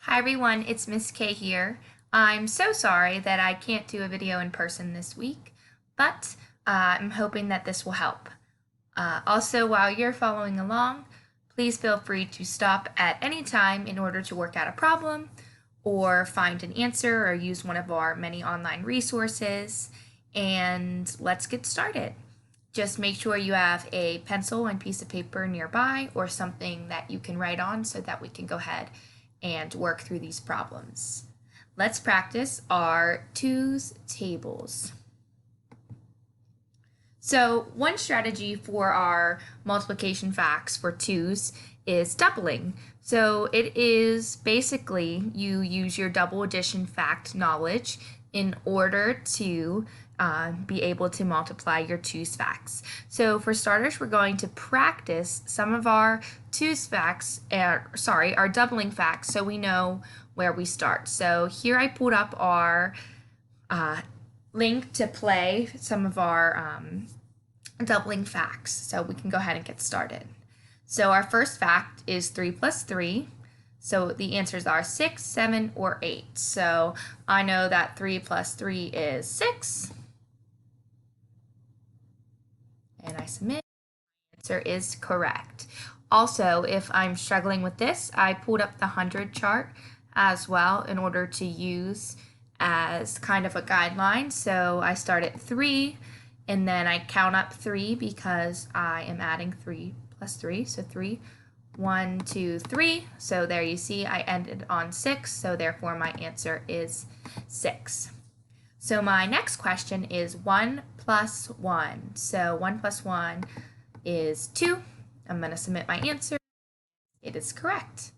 Hi everyone, it's Miss K here. I'm so sorry that I can't do a video in person this week, but I'm hoping that this will help. Also, while you're following along, please feel free to stop at any time in order to work out a problem or find an answer or use one of our many online resources. And let's get started. Just make sure you have a pencil and piece of paper nearby or something that you can write on so that we can go ahead and work through these problems. Let's practice our twos tables. So one strategy for our multiplication facts for twos is doubling. So it is basically you use your double addition fact knowledge in order to be able to multiply your twos facts. So for starters, we're going to practice some of our twos facts, our doubling facts, so we know where we start. So here I pulled up our link to play some of our doubling facts, so we can go ahead and get started. So our first fact is 3 plus 3. So the answers are 6, 7, or 8. So I know that 3 plus 3 is 6. And I submit. The answer is correct. Also, if I'm struggling with this, I pulled up the 100 chart as well in order to use as kind of a guideline. So I start at 3 and then I count up 3 because I am adding 3 plus 3. So 3, 1, 2, 3. So there you see I ended on 6. So therefore my answer is 6. So my next question is 1 plus 1. So 1 plus 1 is 2. I'm going to submit my answer. It is correct.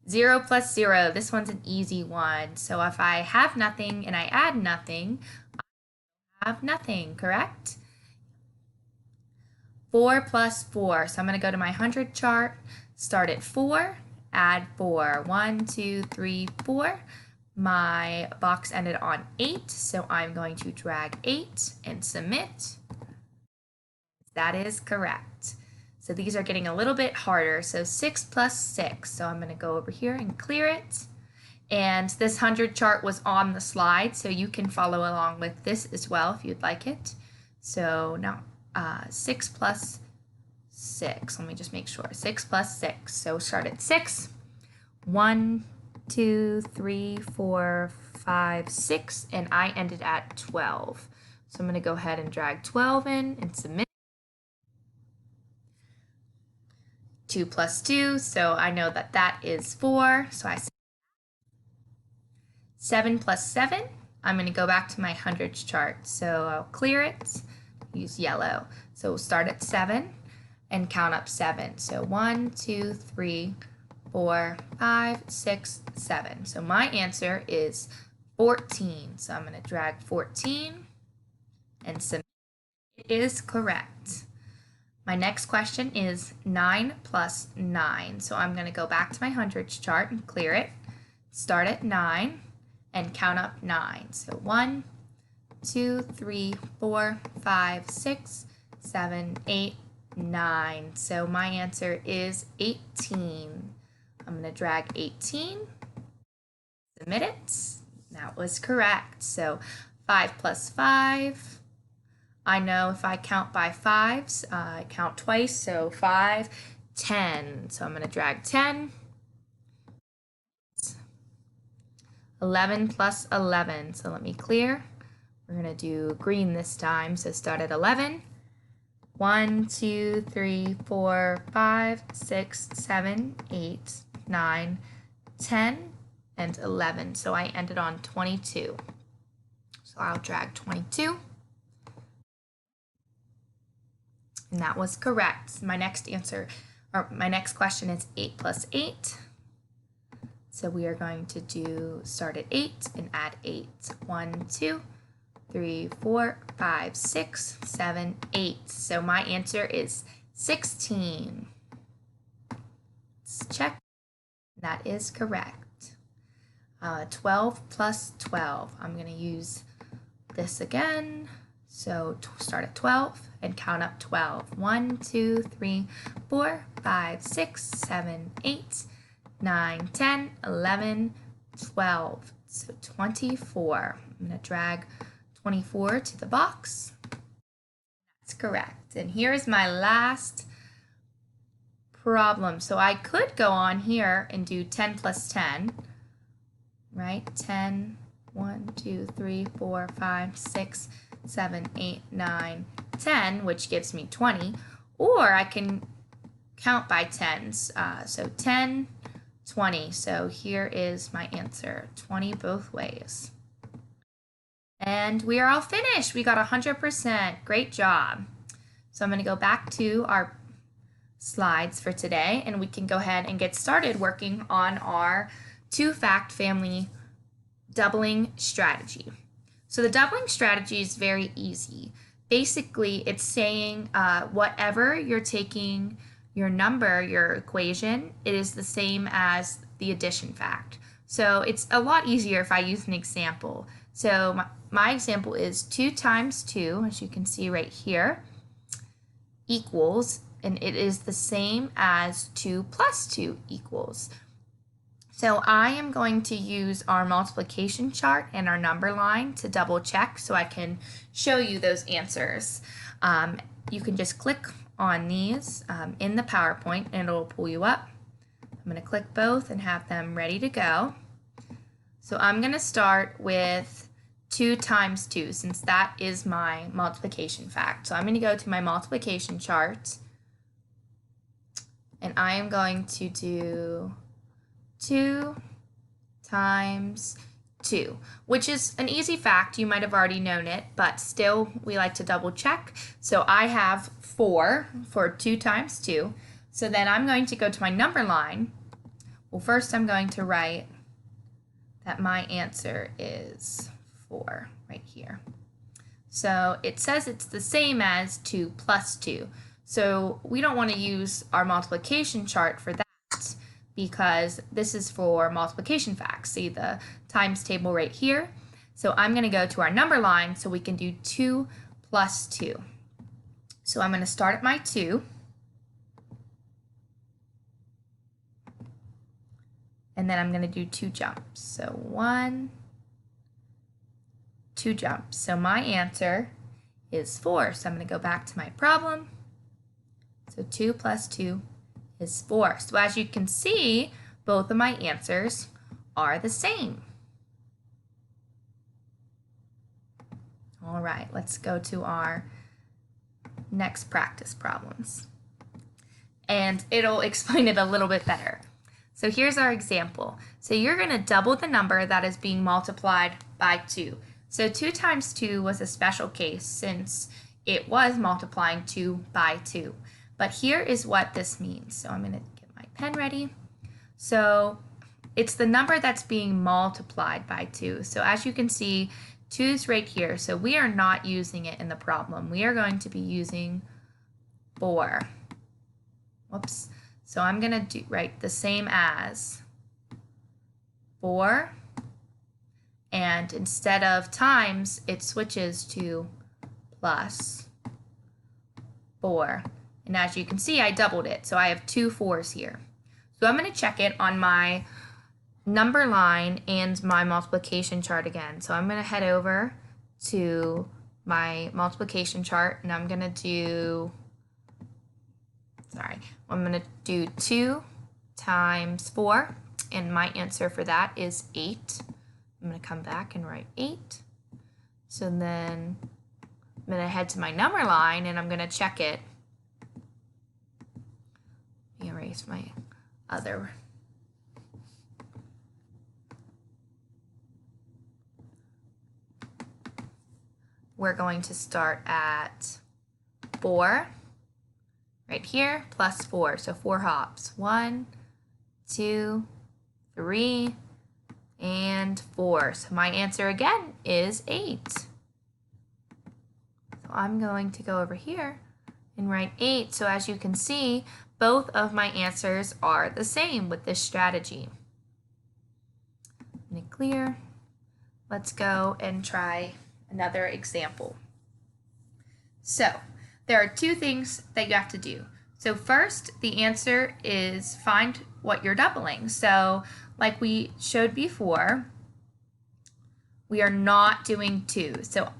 0 plus 0. This one's an easy one. So if I have nothing and I add nothing, I have nothing, correct? 4 plus 4. So I'm going to go to my 100 chart, start at 4, add 4. 1, 2, 3, 4. My box ended on 8, so I'm going to drag 8 and submit. That is correct. So these are getting a little bit harder. So 6 plus 6. So I'm going to go over here and clear it. And this 100 chart was on the slide, so you can follow along with this as well if you'd like it. So now 6 plus 6. Let me just make sure. 6 plus 6. So start at 6. 1, 2, 3, 4, 5, 6, and I ended at 12. So I'm going to go ahead and drag 12 in and submit. 2 plus 2, so I know that that is 4. So I 7 plus 7. I'm going to go back to my hundreds chart. So I'll clear it, use yellow. So we'll start at 7 and count up 7. So 1, 2, 3, 4, 5, 6, 7. So my answer is 14. So I'm going to drag 14 and submit. It is correct. My next question is 9 plus 9. So I'm going to go back to my hundreds chart and clear it. Start at 9 and count up 9. So 1, 2, 3, 4, 5, 6, 7, 8, 9. So my answer is 18. I'm going to drag 18, submit it. That was correct. So 5 plus 5. I know if I count by 5s, I count twice. So 5, 10. So I'm going to drag 10. 11 plus 11. So let me clear. We're going to do green this time. So start at 11. 1, 2, 3, 4, 5, 6, 7, 8, 9, 10, and 11. So I ended on 22. So I'll drag 22. And that was correct. My next question is 8 plus 8. So we are going to start at 8 and add 8. 1, 2, 3, 4, 5, 6, 7, 8. So my answer is 16. Let's check. That is correct. 12 plus 12. I'm going to use this again. So start at 12 and count up 12. 1, 2, 3, 4, 5, 6, 7, 8, 9, 10, 11, 12. So 24. I'm going to drag 24 to the box. That's correct. And here is my last problem. So I could go on here and do 10 plus 10, right? 10, 1, 2, 3, 4, 5, 6, 7, 8, 9, 10, which gives me 20. Or I can count by tens. So 10, 20. So here is my answer, 20 both ways. And we are all finished. We got 100%. Great job. So I'm going to go back to our slides for today, and we can go ahead and get started working on our two-fact family doubling strategy. So the doubling strategy is very easy. Basically, it's saying whatever you're taking your number, your equation, it is the same as the addition fact. So it's a lot easier if I use an example. So my example is 2 times 2, as you can see right here, equals, and it is the same as 2 plus 2 equals. So I am going to use our multiplication chart and our number line to double check so I can show you those answers. You can just click on these in the PowerPoint and it'll pull you up. I'm going to click both and have them ready to go. So I'm going to start with 2 times 2 since that is my multiplication fact. So I'm going to go to my multiplication chart and I am going to do 2 times 2, which is an easy fact. You might have already known it, but still we like to double check. So I have 4 for 2 times 2. So then I'm going to go to my number line. Well, first I'm going to write that my answer is 4 right here. So it says it's the same as 2 plus 2. So we don't want to use our multiplication chart for that because this is for multiplication facts. See the times table right here. So I'm going to go to our number line so we can do 2 plus 2. So I'm going to start at my 2. And then I'm going to do 2 jumps. So 1, 2 jumps. So my answer is 4. So I'm going to go back to my problem. So 2 plus 2 is 4. So as you can see, both of my answers are the same. All right, let's go to our next practice problems. And it'll explain it a little bit better. So here's our example. So you're going to double the number that is being multiplied by 2. So 2 times 2 was a special case since it was multiplying 2 by 2. But here is what this means. So I'm going to get my pen ready. So it's the number that's being multiplied by 2. So as you can see, 2 is right here. So we are not using it in the problem. We are going to be using 4. Whoops. So I'm going to write the same as 4. And instead of times, it switches to plus 4. And as you can see, I doubled it. So I have 2 4s here. So I'm going to check it on my number line and my multiplication chart again. So I'm going to head over to my multiplication chart and I'm going to do, I'm going to do 2 times 4. And my answer for that is 8. I'm going to come back and write 8. So then I'm going to head to my number line and I'm going to check it. Erase my other. We're going to start at 4 right here plus 4. So 4 hops. 1, 2, 3, and 4. So my answer again is 8. So I'm going to go over here and write 8. So as you can see, both of my answers are the same with this strategy. Make it clear. Let's go and try another example. So there are 2 things that you have to do. So first, the answer is find what you're doubling. So like we showed before, we are not doing 2. So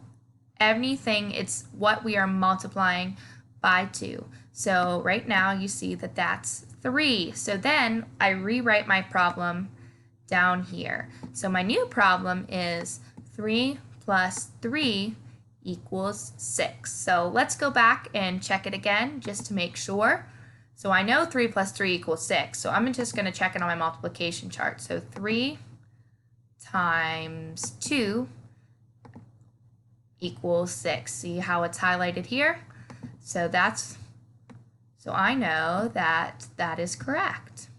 anything, it's what we are multiplying by 2. So right now you see that that's 3. So then I rewrite my problem down here. So my new problem is 3 plus 3 equals 6. So let's go back and check it again just to make sure. So I know 3 plus 3 equals 6. So I'm just going to check it on my multiplication chart. So 3 times 2 equals 6. See how it's highlighted here? So I know that that is correct.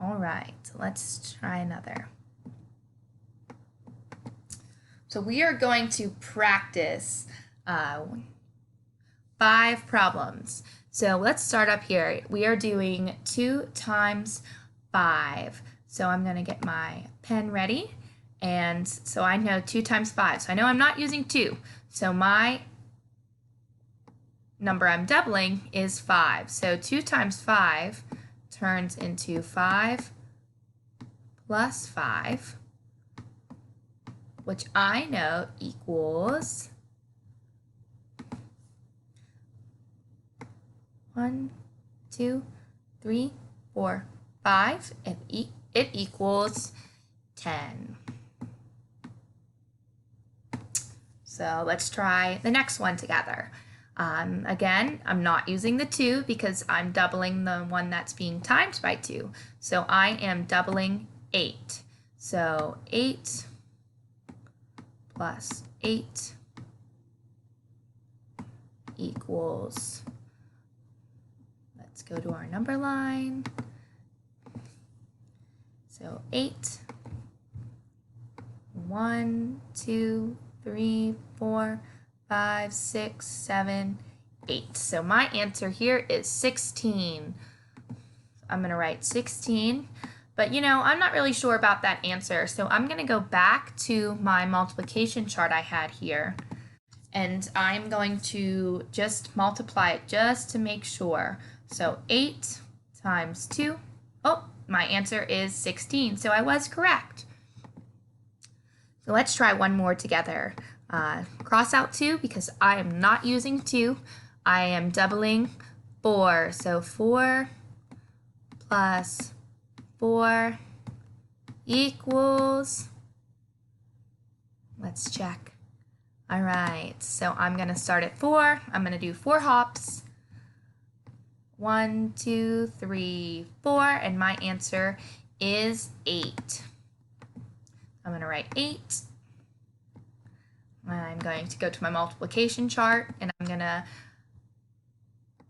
All right, let's try another. So we are going to practice 5 problems. So let's start up here. We are doing 2 times 5. So I'm going to get my pen ready. And so I know 2 times 5. So I know I'm not using 2. So my number I'm doubling is 5. So 2 times 5 turns into 5 plus 5, which I know equals 1, 2, 3, 4, 5, and it equals 10. So let's try the next one together. Again, I'm not using the 2 because I'm doubling the one that's being times by 2. So I am doubling 8. So 8 plus 8 equals, let's go to our number line. So 8, 1, 2, 3, 4, 5, 6, 7, 8. So my answer here is 16. I'm going to write 16, but I'm not really sure about that answer. So I'm going to go back to my multiplication chart I had here, and I'm going to just multiply it just to make sure. So 8 times 2, oh, my answer is 16. So I was correct. So let's try one more together. Cross out 2 because I am not using 2. I am doubling 4. So 4 plus 4 equals, let's check. All right, so I'm going to start at 4. I'm going to do 4 hops. 1, 2, 3, 4, and my answer is 8. I'm going to write 8. I'm going to go to my multiplication chart, and I'm going to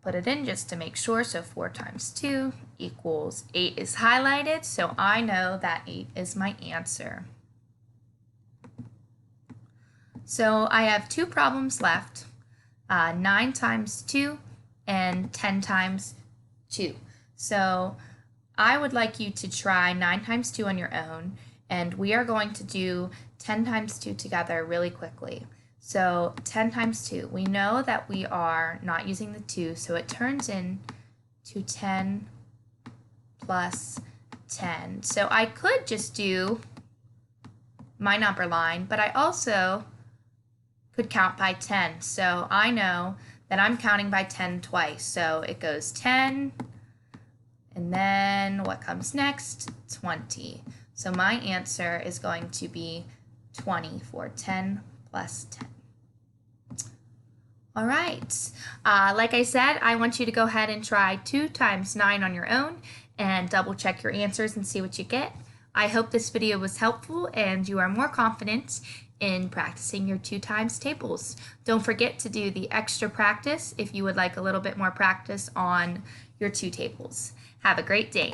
put it in just to make sure. So 4 times 2 equals 8 is highlighted, so I know that 8 is my answer. So I have 2 problems left, 9 times 2 and 10 times 2. So I would like you to try 9 times 2 on your own, and we are going to do 10 times 2 together really quickly. So 10 times 2, we know that we are not using the 2, so it turns into 10 plus 10. So I could just do my number line, but I also could count by 10. So I know that I'm counting by 10 twice. So it goes 10, and then what comes next? 20. So my answer is going to be 20 for 10 plus 10. All right, like I said, I want you to go ahead and try 2 times 9 on your own and double check your answers and see what you get. I hope this video was helpful and you are more confident in practicing your 2 times tables. Don't forget to do the extra practice if you would like a little bit more practice on your 2 tables. Have a great day.